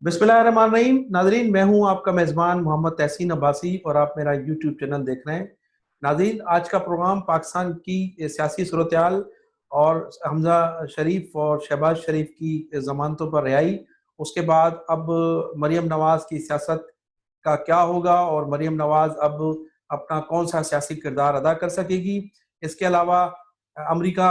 बिस्मिल्लाहिर्रहमानिर्रहीम। नाजरीन, मैं हूं आपका मेज़बान मोहम्मद तहसीन अब्बासी और आप मेरा यूट्यूब चैनल देख रहे हैं। नाजरीन, आज का प्रोग्राम पाकिस्तान की सियासी सूरत-ए-हाल और हमजा शरीफ और शहबाज शरीफ की ज़मानतों पर रिहाई, उसके बाद अब मरियम नवाज़ की सियासत का क्या होगा और मरियम नवाज़ अब अपना कौन सा सियासी किरदार अदा कर सकेगी। इसके अलावा अमेरिका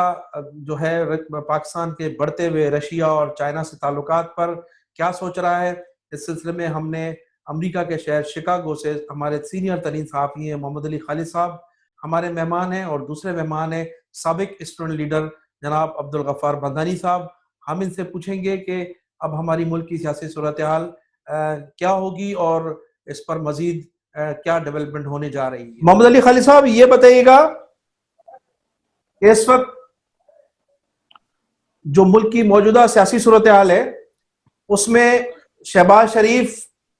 जो है पाकिस्तान के बढ़ते हुए रशिया और चाइना से ताल्लुकात पर क्या सोच रहा है। इस सिलसिले में हमने अमेरिका के शहर शिकागो से हमारे सीनियर तरीन सहाफ़ी हैं मोहम्मद अली खालिद साहब हमारे मेहमान हैं, और दूसरे मेहमान हैं साबिक स्टूडेंट लीडर जनाब अब्दुल गफ्फार बंदानी साहब। हम इनसे पूछेंगे कि अब हमारी मुल्क की सियासी सूरत हाल क्या होगी और इस पर मजीद क्या डेवलपमेंट होने जा रही है। मोहम्मद अली खालिद साहब, ये बताइएगा कि इस वक्त जो मुल्क की मौजूदा सियासी सूरत हाल है उसमें शहबाज शरीफ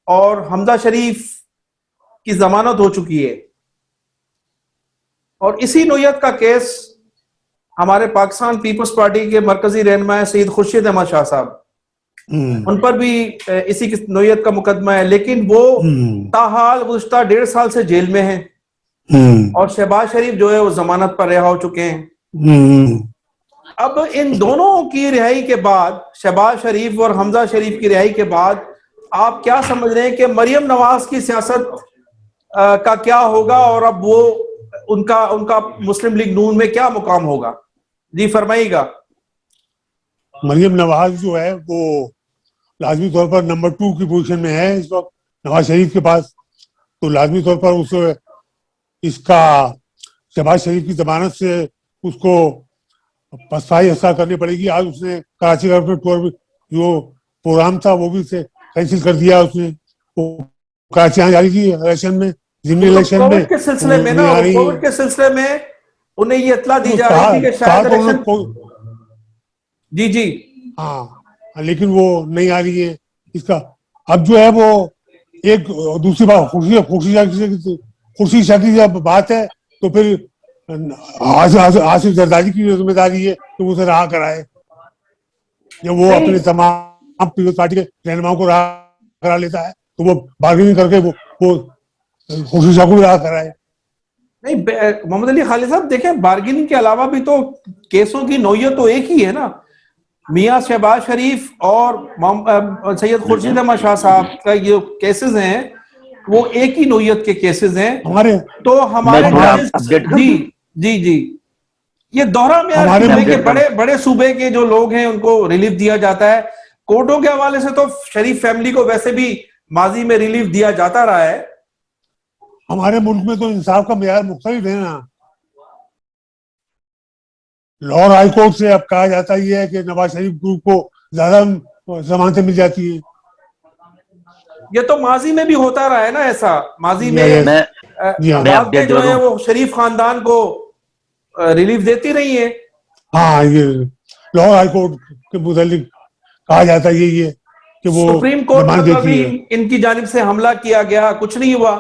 और हमजा शरीफ की जमानत हो चुकी है, और इसी नोयत का केस हमारे पाकिस्तान पीपल्स पार्टी के मरकजी रहनुमा सईद खुर्शीद अहमद शाह साहब, उन पर भी इसी की नोयत का मुकदमा है, लेकिन वो ताहाल गुज़श्ता 1.5 साल से जेल में हैं और शहबाज शरीफ जो है वो जमानत पर रिहा हो चुके हैं। अब इन दोनों की रिहाई के बाद, शहबाज शरीफ और हमजा शरीफ की रिहाई के बाद, आप क्या समझ रहे हैं कि मरियम नवाज की सियासत का क्या होगा और अब वो उनका मुस्लिम लीग नून में क्या मुकाम होगा? जी फरमाइएगा। मरियम नवाज जो है वो लाजमी तौर पर नंबर 2 की पोजीशन में है इस वक्त नवाज शरीफ के पास, तो लाजमी तौर पर उसे इसका शहबाज शरीफ की जमानत से उसको पसपाई हस्ता करनी पड़ेगी। आज उसने कराची का टूर जो प्रोग्राम था वो भी उसे कैंसिल कर दिया। उसने वो कराची आने जा रही थी इलेक्शन में, जिमनी इलेक्शन में, कोविड के सिलसिले में ना, कोविड के सिलसिले में उन्हें ये इत्तला दी जा रही थी कि शायद इलेक्शन। जी जी हाँ, लेकिन वो नहीं आ रही है। इसका अब जो है वो एक दूसरी बात खुर्शी शाकी जब बात है तो फिर आसिफ जरदारी की जिम्मेदारी है तो उसे रहा कराए, जब वो अपने तमाम पीपल्स पार्टी के रहनुमाओं को रहा करा लेता है तो वो बार्गेनिंग करके वो खुर्शी शाह को रहा कराए। नहीं मोहम्मद अली खालिद साहब, देखें, बार्गेनिंग के अलावा भी तो केसों की नौयत तो एक ही है ना। मियां शहबाज शरीफ और सैयद खुर्शीद अहमद शाह साहब का जो केसेस हैं वो एक ही नौयत के केसेस हैं हमारे। तो हमारे जी जी ये दोहरा में के बड़े बड़े सूबे के जो लोग हैं उनको रिलीफ दिया जाता है। कोर्टों के हवाले से तो शरीफ फैमिली को वैसे भी माजी में रिलीफ दिया जाता रहा है। हमारे मुल्क में तो इंसाफ का मेयार मुख्तलिफ है ना। लाहौर हाई कोर्ट से अब कहा जाता ही है कि नवाज शरीफ ग्रुप को ज्यादा जमानतें मिल जाती है। ये तो माजी में भी होता रहा है ना, ऐसा माजी में मैं जो है वो शरीफ खानदान को रिलीफ देती रही है। हाँ, ये लाहौर हाई कोर्ट के मुतालिक कहा जाता है ये कि वो सुप्रीम कोर्ट में भी इनकी जानिब से हमला किया गया, कुछ नहीं हुआ,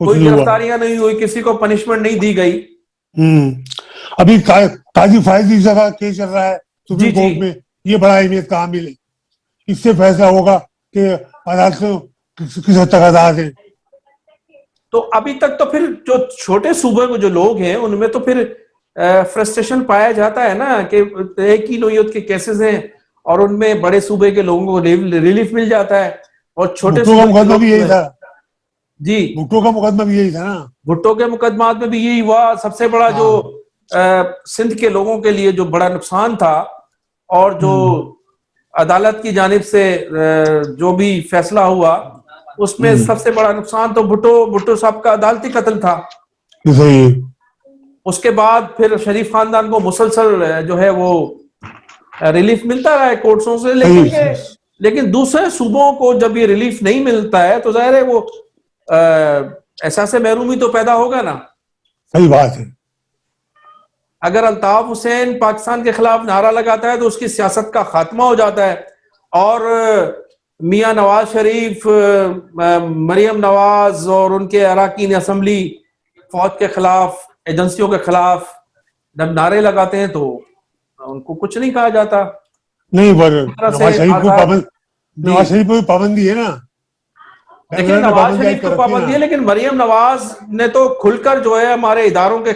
कोई गिरफ्तारियां नहीं हुई, किसी को पनिशमेंट नहीं दी गई। अभी काजी फायद ईसा का केस चल रहा है सुप्रीम कोर्ट में, ये बड़ा अहमियत का हामिल है। इससे फैसला होगा कि अदालत किस हद तक आजाद है। तो अभी तक तो फिर जो छोटे सूबे में जो लोग हैं उनमें तो फिर फ्रस्ट्रेशन पाया जाता है ना कि एक ही नौयत के केसेस हैं और उनमें बड़े सूबे के लोगों को रिलीफ मिल जाता है और छोटे सूबे का मुकदमा भी यही था। जी, भुट्टो का मुकदमा भी यही था ना। भुट्टो के मुकदमात में भी यही हुआ। सबसे बड़ा जो सिंध के लोगों के लिए जो बड़ा नुकसान था और जो अदालत की जानिब से जो भी फैसला हुआ उसमें सबसे बड़ा नुकसान तो भुट्टो साहब का अदालती कत्ल था। उसके बाद फिर शरीफ खानदान को मुसलसल जो है वो रिलीफ मिलता रहा है कोर्ट्सों से, लेकिन दूसरे सूबों को जब ये रिलीफ नहीं मिलता है तो जाहिर है वो एहसास महरूमी तो पैदा होगा ना। सही बात है। अगर अल्ताफ हुसैन पाकिस्तान के खिलाफ नारा लगाता है तो उसकी सियासत का खात्मा हो जाता है, और मियां नवाज शरीफ, मरियम नवाज और उनके अराकीन असम्बली फौज के खिलाफ, एजेंसियों के खिलाफ जब नारे लगाते हैं तो उनको कुछ नहीं कहा जाता। नहीं, नवाज नवाज शरीफ पर पाबंदी है ना, देखिए नवाज शरीफ को पाबंदी है, लेकिन मरियम नवाज ने तो खुलकर जो है हमारे इदारों के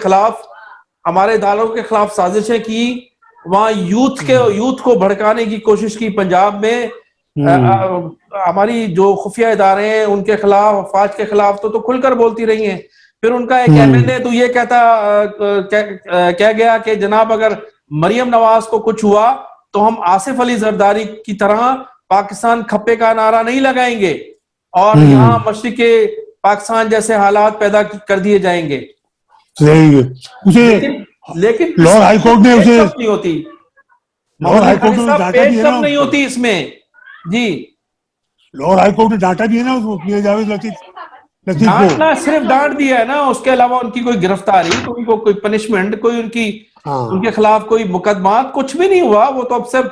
खिलाफ साजिशें की, वहां यूथ को भड़काने की कोशिश की पंजाब में। हमारी जो खुफिया इदारे हैं उनके खिलाफ, फौज के खिलाफ तो खुलकर बोलती रही हैं। फिर उनका एक एमएलए तो ये कह गया कि जनाब अगर मरियम नवाज को कुछ हुआ तो हम आसिफ अली जरदारी की तरह पाकिस्तान खप्पे का नारा नहीं लगाएंगे और यहाँ मशरिके पाकिस्तान जैसे हालात पैदा कर दिए जाएंगे। लेकिन लाहौर हाईकोर्ट ने उसे नहीं होती, लाहौर हाईकोर्ट नहीं होती इसमें जी। लाहौर हाईकोर्ट ने डांटा भी है ना उसको, मियां जावेद लतीफ डांटना सिर्फ डांट दिया है ना, उसके अलावा उनकी कोई गिरफ्तारी, उनको कोई पनिशमेंट, कोई उनके खिलाफ कोई मुकदमा कुछ भी नहीं हुआ। वो तो अब सिर्फ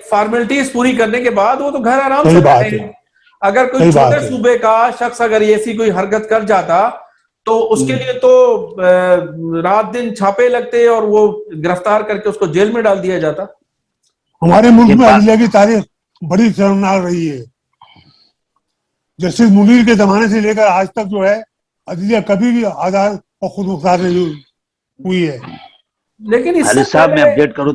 फॉर्मेलिटीज पूरी करने के बाद वो तो घर आराम से बैठे हैं। अगर कोई छोटे सूबे का शख्स अगर ऐसी कोई हरकत कर जाता तो उसके लिए तो रात दिन छापे लगते और वो गिरफ्तार करके उसको जेल में डाल दिया जाता। हमारे मुल्क में अदलिया की तारीख बड़ी शर्मनाक रही है। जस्टिस मुनीर के जमाने से लेकर आज तक जो है अदलिया कभी भी आजाद और खुद मुख्तार नहीं हुई है। लेकिन इससे मैं अपडेट करूं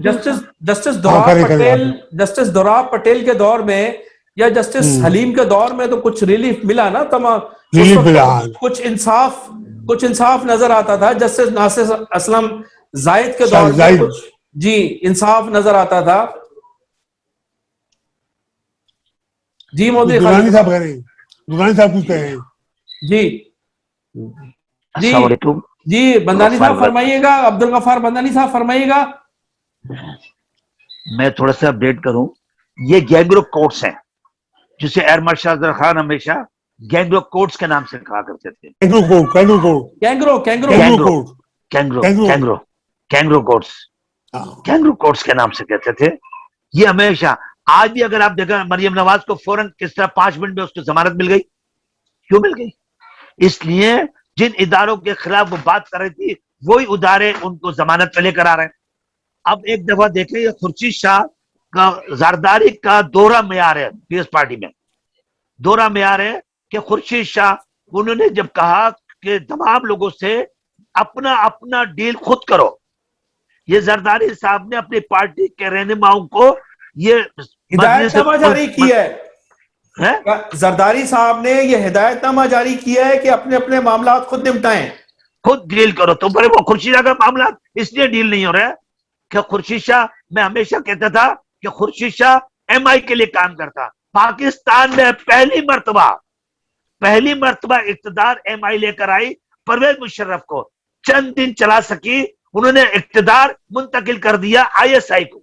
जस्टिस दोराब पटेल के दौर में या जस्टिस हलीम के दौर में तो कुछ रिलीफ मिला ना, कुछ इंसाफ नजर आता था। जस्टिस नासिर असलम जायद के दौर में कुछ जी इंसाफ नजर आता था। जी मोदी दुरानी साहब कुछ कह रहे हैं। जी जी बंदानी साहब फरमाइएगा, अब्दुल गफ्फार बंदानी साहब फरमाइएगा। मैं थोड़ा सा अपडेट करूं, ये गैंग्रो कोर्ट्स हैं जिसे एयर मार्शल खान हमेशा गैंग्रो कोर्ट्स के नाम से कहा करते थे। गैंग्रो कोर्ट्स के नाम से कहते थे। ये हमेशा, आज भी अगर आप देखा मरियम नवाज को फौरन किस तरह 5 मिनट में उसको जमानत मिल गई। क्यों मिल गई? इसलिए जिन इदारों के खिलाफ वो बात कर रही थी वही इदारे उनको जमानत पे लेकर आ रहे हैं। अब एक दफा देखें, ये खुर्शीद शाह का जरदारी का दौरा में आ रहे हैं, पीएस पार्टी में दौरा में आ रहे हैं कि खुर्शीद शाह उन्होंने जब कहा कि तमाम लोगों से अपना अपना डील खुद करो, ये जरदारी साहब ने अपनी पार्टी के रहनुमाओं को ये हिदायतनामा जारी किया है। जरदारी साहब ने ये हिदायतनामा जारी किया है कि अपने अपने मामला खुद निपटाएं, खुद डील करो। तो बड़े वो खुर्शीद शाह का मामला इसलिए डील नहीं हो रहा है कि खुर्शीद शाह, मैं हमेशा कहता था कि खुर्शीद शाह एमआई के लिए काम करता। पाकिस्तान में पहली मर्तबा इक्तदार एमआई लेकर आई, परवेज मुशर्रफ को चंद दिन चला सकी, उन्होंने इक्तदार मुंतकिल कर दिया आईएसआई को,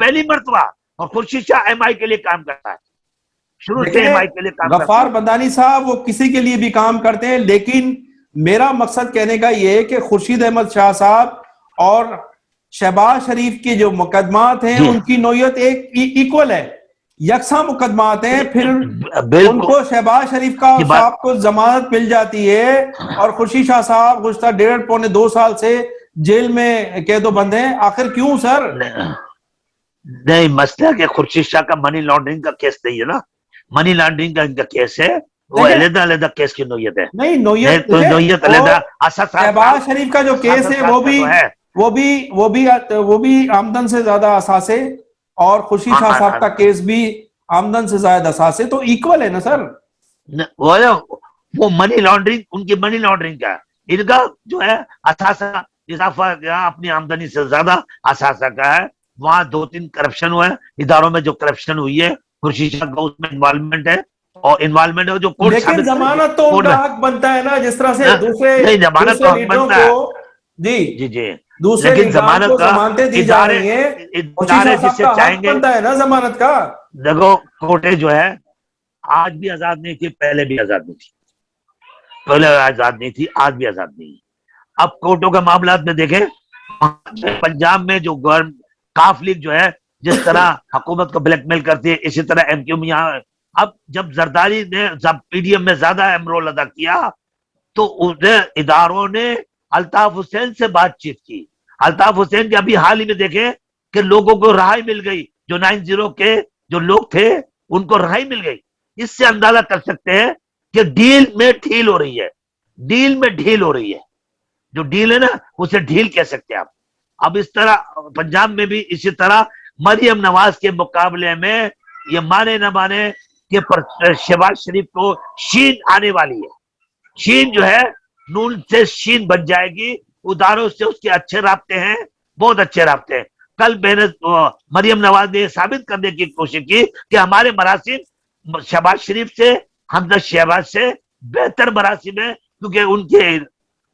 पहली मर्तबा। और खुर्शीद शाह एमआई के लिए काम करता है, शुरू से एमआई के लिए काम करता है। गफ्फार बंदानी साहब वो किसी के लिए भी काम करते हैं, लेकिन मेरा मकसद कहने का ये है कि खुर्शीद अहमद शाह साहब और शहबाज शरीफ के जो मुकदमात हैं उनकी नोयत एक इक्वल है, यकसा मुकदमात हैं। फिर उनको शहबाज शरीफ साहब को जमानत मिल जाती है और खुर्शीद शाह साहब गुज़श्ता 1.5-2 साल से जेल में कैदोबंद हैं। आखिर क्यों सर? नहीं, मसला कि खुर्शीद शाह का मनी लॉन्ड्रिंग का केस नहीं है ना, मनी लॉन्ड्रिंग का इनका केस है, वो अलग केस की नोयत है। नहीं, नोयत शहबाज शरीफ का जो केस है वो भी आमदन से ज्यादा असासे, और खुर्शीद शाह साहब का केस भी आमदन से ज्यादा असासे, तो इक्वल है ना सर? वो मनी लॉन्ड्रिंग, उनकी मनी लॉन्ड्रिंग का, इनका जो है असासा इजाफा अपनी आमदनी से ज्यादा असासा का है। वहां 2-3 करप्शन हुआ है, इदारों में जो करप्शन हुई है, खुर्शीद शाह का उसमें इन्वॉल्वमेंट है, और इन्वॉल्वमेंट है जो कोर्ट, लेकिन जमानत तो उनका हक बनता है ना, जिस तरह से दूसरे जमानत तो हक बनता है जी दूसरे जमानत को जमानतें दी जा रही है, जिससे चाहेंगे बनता है ना जमानत का। देखो कोर्टें जो है आज भी आजाद नहीं थी, पहले भी आजाद नहीं थी, पहले आजाद नहीं थी, आज भी आजाद नहीं। अब कोर्टों के मामला में देखें, पंजाब में जो गवर्नमेंट काफ लीग जो है जिस तरह हुकूमत को ब्लैकमेल करती है, इसी तरह एमक्यू में यहाँ। अब जब जरदारी ने पीडीएम में ज्यादा अहम रोल अदा किया तो उन्हें इदारों ने अल्ताफ हुसैन से बातचीत की। अल्ताफ हुसैन के अभी हाल ही में देखे कि लोगों को राहत मिल गई, जो 90 के जो लोग थे उनको रिहाई मिल गई। इससे अंदाजा कर सकते हैं कि डील में ढील हो रही है, डील में ढील हो रही है। जो डील है ना, उसे ढील कह सकते हैं आप। अब इस तरह पंजाब में भी इसी तरह मरियम नवाज के मुकाबले में ये माने न माने कि शहबाज शरीफ को शीन आने वाली है। शीन जो है नून से शीन बन जाएगी। उदारों से उसके अच्छे राब्ते हैं, बहुत अच्छे राब्ते हैं। कल मरियम नवाज ने साबित करने की कोशिश की कि हमारे मरासिम शहबाज शरीफ से, हमजा शहबाज से बेहतर मरासिम है, क्योंकि उनके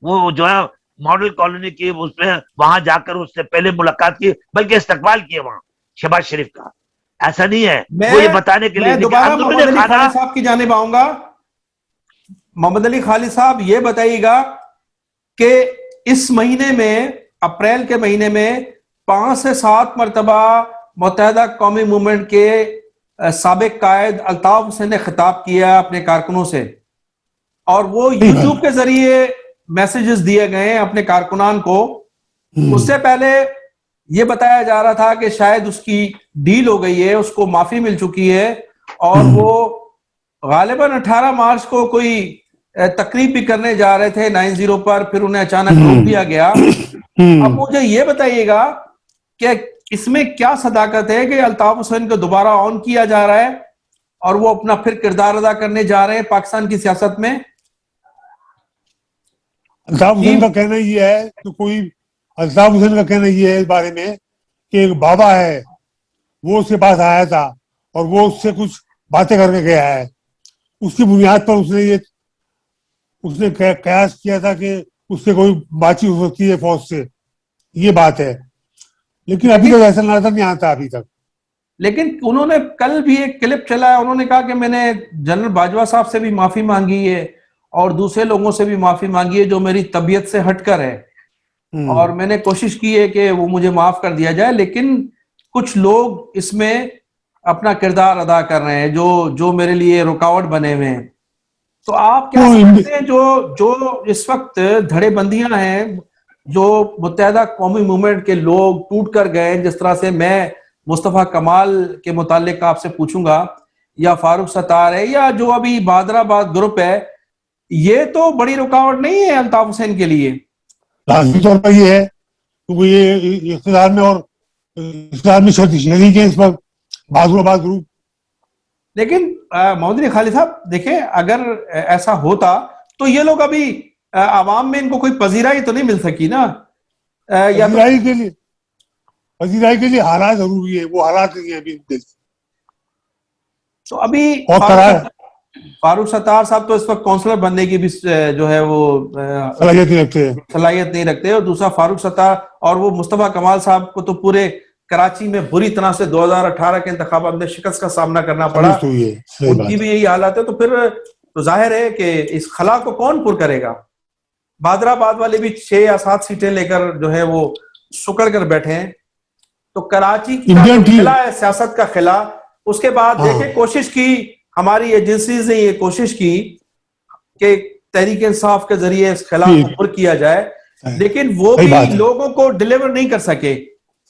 वो जो है मॉडल कॉलोनी की उसमें वहां जाकर उससे पहले मुलाकात की, बल्कि इस्तकबाल किया वहां शहबाज शरीफ का। ऐसा नहीं है, वो ये बताने के लिए। दोबारा मोहम्मद अली खालिद साहब की जानिब आऊंगा। मोहम्मद अली खालिद साहब, ये बताइएगा कि इस महीने में, अप्रैल के महीने में 5 से 7 मरतबा मुत्तहिदा कौमी मूवमेंट के साबिक कायद अल्ताफ हुसैन ने खिताब किया अपने कारकुनों से, और वो यूट्यूब के जरिए मैसेजेस दिए गए अपने कारकुनान को। उससे पहले ये बताया जा रहा था कि शायद उसकी डील हो गई है, उसको माफी मिल चुकी है, और वो गालिबन 18 मार्च को कोई तकरीब भी करने जा रहे थे 90 पर, फिर उन्हें अचानक रोक दिया गया। अब मुझे ये बताइएगा कि इसमें क्या सदाकत है कि अल्ताफ हुसैन को दोबारा ऑन किया जा रहा है और वो अपना फिर किरदार अदा करने जा रहे हैं पाकिस्तान की सियासत में। अल्ताफ हुसैन का कहना ये है कि अल्ताफ हुसैन का कहना ये है इस बारे में कि एक बाबा है, वो उसके पास आया था और वो उससे कुछ बातें करके गया है। उसकी बुनियाद पर उसने कयास किया था कि उससे कोई बातचीत हो सकती है फौज से, ये बात है। लेकिन अभी तक ऐसा नजर नहीं आता अभी तक। लेकिन उन्होंने कल भी एक क्लिप चलाया, उन्होंने कहा कि मैंने जनरल बाजवा साहब से भी माफी मांगी है और दूसरे लोगों से भी माफी मांगी है जो मेरी तबीयत से हटकर है, और मैंने कोशिश की है कि वो मुझे माफ कर दिया जाए, लेकिन कुछ लोग इसमें अपना किरदार अदा कर रहे हैं जो मेरे लिए रुकावट बने हुए हैं। तो आप क्या समझते हैं जो इस वक्त धड़ेबंदियां हैं, जो मुत्तहिदा कौमी मूवमेंट के लोग टूट कर गए, जिस तरह से मैं मुस्तफा कमाल के मुतालिक आपसे पूछूंगा, या फारूक सत्तार है, या जो अभी बहादुराबाद ग्रुप है, ये तो बड़ी रुकावट नहीं है अल्ताफ हुसैन के लिए? लाजमी तौर पर ये है क्योंकि ये इख्तियार में और इख्तियार में शरीक है इस वक्त बहादुराबाद ग्रुप। लेकिन मोहम्मद अली खालिद साहब देखें, अगर ऐसा होता तो ये लोग अभी आवाम में इनको कोई पजीराई तो नहीं मिल सकी ना। या पजीराई के लिए हालात जरूरी है, वो हालात नहीं है अभी। तो अभी फारूक सत्तार साहब तो इस वक्त काउंसलर बनने की भी जो है वो सलाहियत नहीं रखते, और दूसरा फारूक सत्तार और वो मुस्तफा कमाल साहब को तो पूरे कराची में बुरी तरह से 2018 के इंतखाबात में शिकस्त का सामना करना पड़ा, उनकी भी यही हालत है। तो फिर तो जाहिर है कि इस खला को कौन पुर करेगा? बहादुराबाद वाले भी 6 या 7 सीटें लेकर जो है वो सुकड़ कर बैठे हैं। तो कराची की खिला है, सियासत का खिला। उसके बाद देखे कोशिश की हमारी एजेंसीज ने, ये कोशिश की कि तहरीक इंसाफ के जरिए इस खिला को पुर किया जाए, लेकिन वो भी लोगों को डिलीवर नहीं कर सके।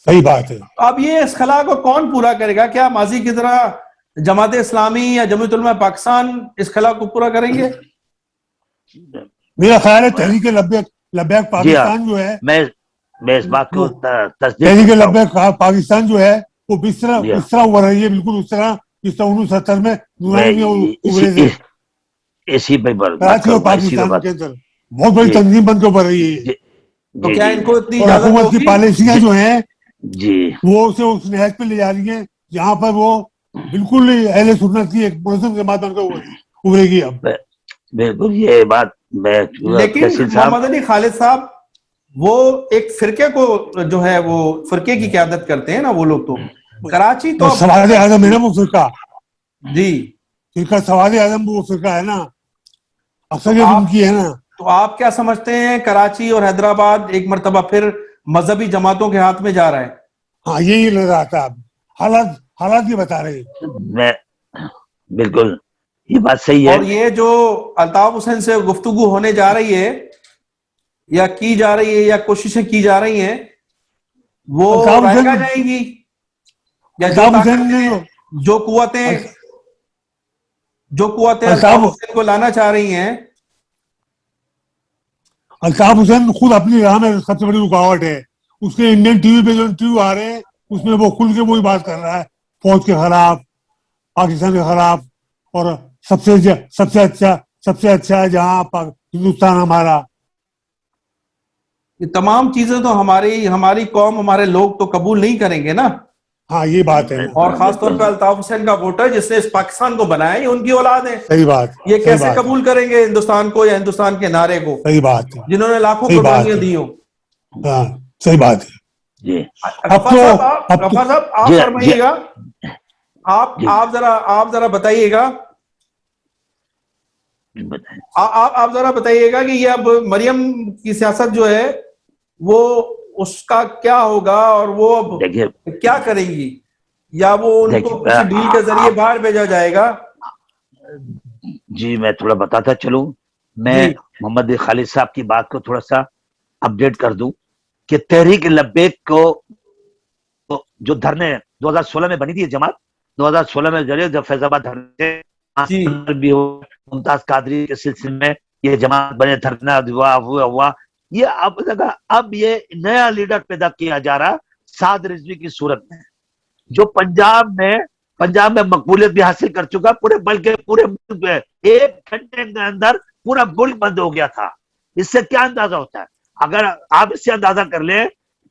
सही बात है। अब ये इस खला को कौन पूरा करेगा? क्या माजी की तरह जमात इस्लामी या जमीयत उलमा पाकिस्तान इस खला को पूरा करेंगे? मेरा ख्याल है तहरीक लब्बैक पाकिस्तान जो है, मैं इस बात को तहरीक लब्बैक पाकिस्तान जो है वो इस तरह उभर रही है, बिल्कुल उस तरह जिस तरह 1970 में उभरे थे। इसी पे कराची और पाकिस्तान के अंदर बहुत बड़ी तंजीम बनकर उभर रही है। तो क्या इनको इतनी हुकूमत की पॉलिसियां जो हैं जी वो उसे उस नहज पे ले जा रही है जहाँ पर वो बिल्कुल अहले सुन्नत की एक मुनज़्ज़म जमात बनकर उभरेगी। अब बिल्कुल ये बात लेकिन मोहम्मद अली खालिद साहब वो एक फिरके को जो है वो फिरके की क़यादत करते हैं ना वो लोग। तो कराची तो सवाल आज़म है ना वो फिरका, जी फिरका सवाल आज़म वो फिरका है ना, अक्सरियत उनकी है ना। तो आप क्या समझते हैं, कराची और हैदराबाद एक मरतबा फिर मजहबी जमातों के हाथ में जा रहा है? हाँ यही लग रहा था, हालात ये बता रहे हैं। बिल्कुल ये बात सही है। और ये जो अल्ताफ हुसैन से गुफ्तगू होने जा रही है या की जा रही है या कोशिशें की जा रही हैं, वो जाएंगी या जो कुव्वतें जो कुव्वतें अल्ताफ हुसैन को लाना चाह रही हैं। अल्ताफ हुसैन खुद अपनी राह में सबसे बड़ी रुकावट है। उसके इंडियन टीवी पे जो इंटरव्यू आ रहे हैं उसमें वो खुल के वही बात कर रहा है, फौज के खिलाफ, पाकिस्तान के खिलाफ, और सबसे अच्छा है जहाँ हिंदुस्तान हमारा। ये तमाम चीजें तो हमारी कौम, हमारे लोग तो कबूल नहीं करेंगे ना। हाँ, ये बात है। और खासतौर पर अल्ताफ हुसैन का वोटर जिसने इस पाकिस्तान को बनाया, ये उनकी औलाद है। सही बात। ये कैसे कबूल करेंगे हिंदुस्तान को या हिंदुस्तान के नारे को? सही बात है। जिन्होंने लाखों कुर्बानियां दी हो। हाँ, सही बात है। गफ्फार साहब आप फरमाइएगा, आप जरा बताइएगा, आप जरा बताइएगा कि ये अब मरियम की सियासत जो है वो उसका क्या होगा, और वो अब क्या करेंगी, या वो उनको किसी डील के जरिए बाहर भेजा जाएगा? जी मैं थोड़ा बताता चलूं। मैं मोहम्मद खालिद साहब की बात को थोड़ा सा अपडेट कर दूं कि तहरीक लब्बैक को जो धरने 2016 में बनी थी जमात, 2016 में जब फैजाबाद धरने भी मुमताज कादरी के सिलसिले में ये जमात बने, धरना हुआ। ये अब ये नया लीडर पैदा किया जा रहा साद रिजवी की सूरत में, जो पंजाब में मकबूलियत भी हासिल कर चुका, बल्कि पूरे मुल्क में 1 घंटे के अंदर पूरा मुल्क बंद हो गया था। इससे क्या अंदाजा होता है? अगर आप इससे अंदाजा कर ले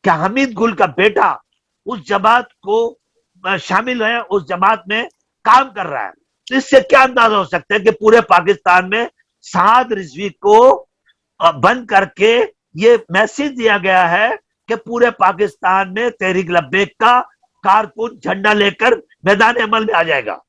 कि हमीद गुल का बेटा उस जमात को शामिल है, उस जमात में काम कर रहा है, तो इससे क्या अंदाजा हो सकता है कि पूरे पाकिस्तान में साद रिजवी को बंद करके ये मैसेज दिया गया है कि पूरे पाकिस्तान में तहरीक लब्बैक का कारकुन झंडा लेकर मैदान अमल में आ जाएगा।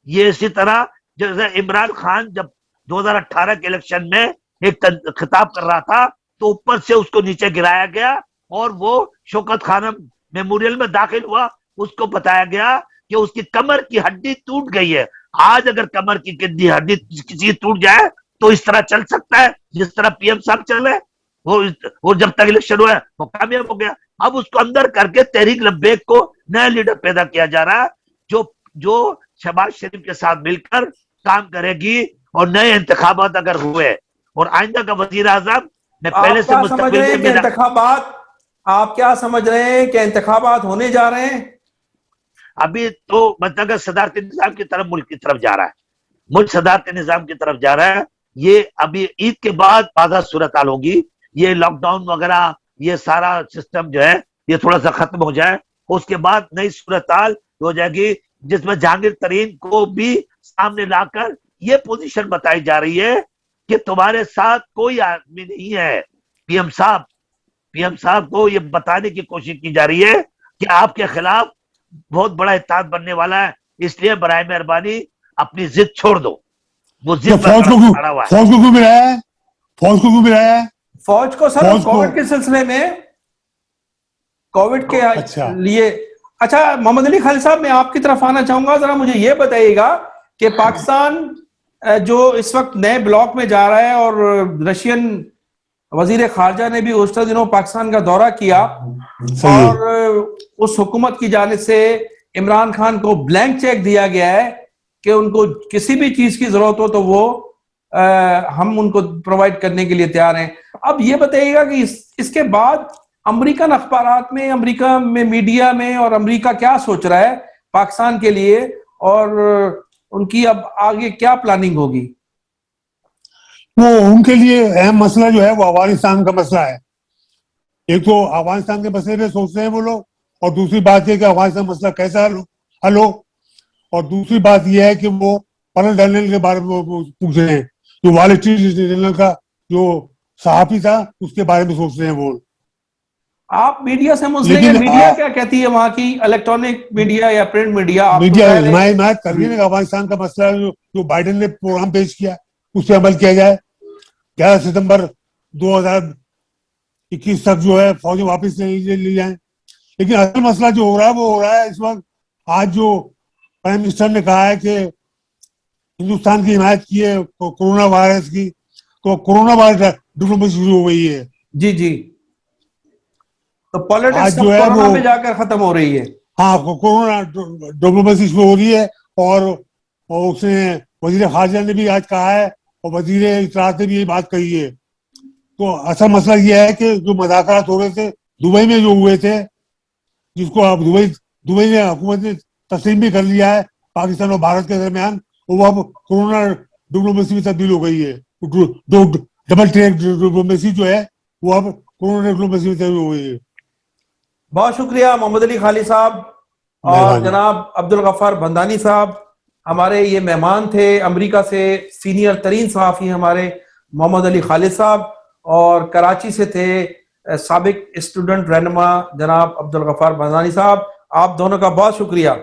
ये इसी तरह जैसे इमरान खान जब 2018 के इलेक्शन में एक खिताब कर रहा था तो ऊपर से उसको नीचे गिराया गया और वो शौकत खानम मेमोरियल में दाखिल हुआ, उसको बताया गया कि उसकी कमर की हड्डी टूट गई है। आज अगर कमर की हड्डी किसी टूट जाए तो इस तरह चल सकता है जिस तरह पीएम साहब चल रहे, वो जब तक इलेक्शन हुआ वो कामयाब हो गया। अब उसको अंदर करके तहरीक लब्बैक को नया लीडर पैदा किया जा रहा है, जो शहबाज शरीफ के साथ मिलकर काम करेगी। और नए इंतखाबात अगर हुए और आइंदा का वजीर आजम, मैं पहले से मुस्तकबिल में इंतखाबात, आप क्या समझ रहे हैं कि इंतखाबात होने जा रहे हैं? अभी तो मतलब सदारती निजाम की तरफ, मुल्क की तरफ जा रहा है, मुल्क सदारती निजाम की तरफ जा रहा है। ये अभी ईद के बाद बाधा सूरत हाल होगी, ये लॉकडाउन वगैरह ये सारा सिस्टम जो है ये थोड़ा सा खत्म हो जाए, उसके बाद नई सूरत हाल हो जाएगी जिसमें जहांगीर तरीन को भी सामने लाकर ये पोजीशन बताई जा रही है कि तुम्हारे साथ कोई आदमी नहीं है। पीएम साहब को ये बताने की कोशिश की जा रही है कि आपके खिलाफ बहुत बड़ा इत्तेहाद बनने वाला है, इसलिए बराए मेहरबानी अपनी जिद छोड़ दो। वो जिद फौज को क्यों मिलाया है? फौज को सर कोविड के सिलसिले में, कोविड के लिए। अच्छा मोहम्मद अली खालिद साहब, मैं आपकी तरफ आना चाहूंगा, जरा मुझे ये बताइएगा कि पाकिस्तान जो इस वक्त नए ब्लॉक में जा रहा है और रशियन वजीर खारजा ने भी उस दिनों पाकिस्तान का दौरा किया और उस हुकूमत की जानिब से इमरान खान को ब्लैंक चेक दिया गया है कि उनको किसी भी चीज की जरूरत हो तो वो हम उनको प्रोवाइड करने के लिए तैयार हैं। अब ये बताइएगा कि इसके बाद अमेरिकन अखबारात में, अमेरिका में मीडिया में, और अमेरिका क्या सोच रहा है पाकिस्तान के लिए और उनकी अब आगे क्या प्लानिंग होगी? वो उनके लिए अहम मसला जो है वो अफगानिस्तान का मसला है। एक तो अफगानिस्तान के मसले पे सोचते हैं वो लोग, और दूसरी बात यह कि अफगानिस्तान मसला कैसा हल हो, और दूसरी बात यह है कि वो कर्नल डैनियल के बारे में पूछ रहे हैं, जो वॉल स्ट्रीट जर्नल का जो सहाफी था उसके बारे में सोच रहे हैं वो। आप मीडिया से मुंसलिक, मीडिया क्या कहती है वहां की, इलेक्ट्रॉनिक मीडिया या प्रिंट मीडिया? हिमायत कर रही है कि अफगानिस्तान का मसला जो बाइडेन ने प्रोग्राम पेश किया उस पर अमल किया जाए, 11 सितंबर 2021 तक जो है फौजें वापस ले जाए। लेकिन असल मसला जो हो रहा है वो हो रहा है इस वक्त, आज जो प्राइम मिनिस्टर ने कहा है कि हिंदुस्तान की हिमायत की है कोरोना वायरस की, तो कोरोना वायरस डिप्लोमेसी शुरू हो गई है। जी जी, तो पॉलिटिक्स जो है वो पे जाकर खत्म हो रही है। हाँ, कोरोना डिप्लोमेसी शुरू हो रही है और उसने वजीर खारजा ने भी आज कहा है और वजीर इत्तलात ने भी यही बात कही है। तो असल मसला ये है कि जो मुज़ाकरात हो रहे थे दुबई में जो हुए थे, जिसको अब दुबई ने हुकूमत ने तस्लीम भी कर लिया है पाकिस्तान और भारत के दरमियान, वो अब कोरोना डिप्लोमेसी में तब्दील हो गई है। डबल ट्रैक डिप्लोमेसी जो है वो अब कोरोना डिप्लोमेसी में तब्दील हो गई है। बहुत शुक्रिया मोहम्मद अली खालिद साहब और जनाब अब्दुल गफ्फार बंदानी साहब, हमारे ये मेहमान थे। अमेरिका से सीनियर तरीन सहाफ़ी हमारे मोहम्मद अली खालिद साहब, और कराची से थे साबिक स्टूडेंट रहनुमा जनाब अब्दुल गफ्फार बंदानी साहब। आप दोनों का बहुत शुक्रिया।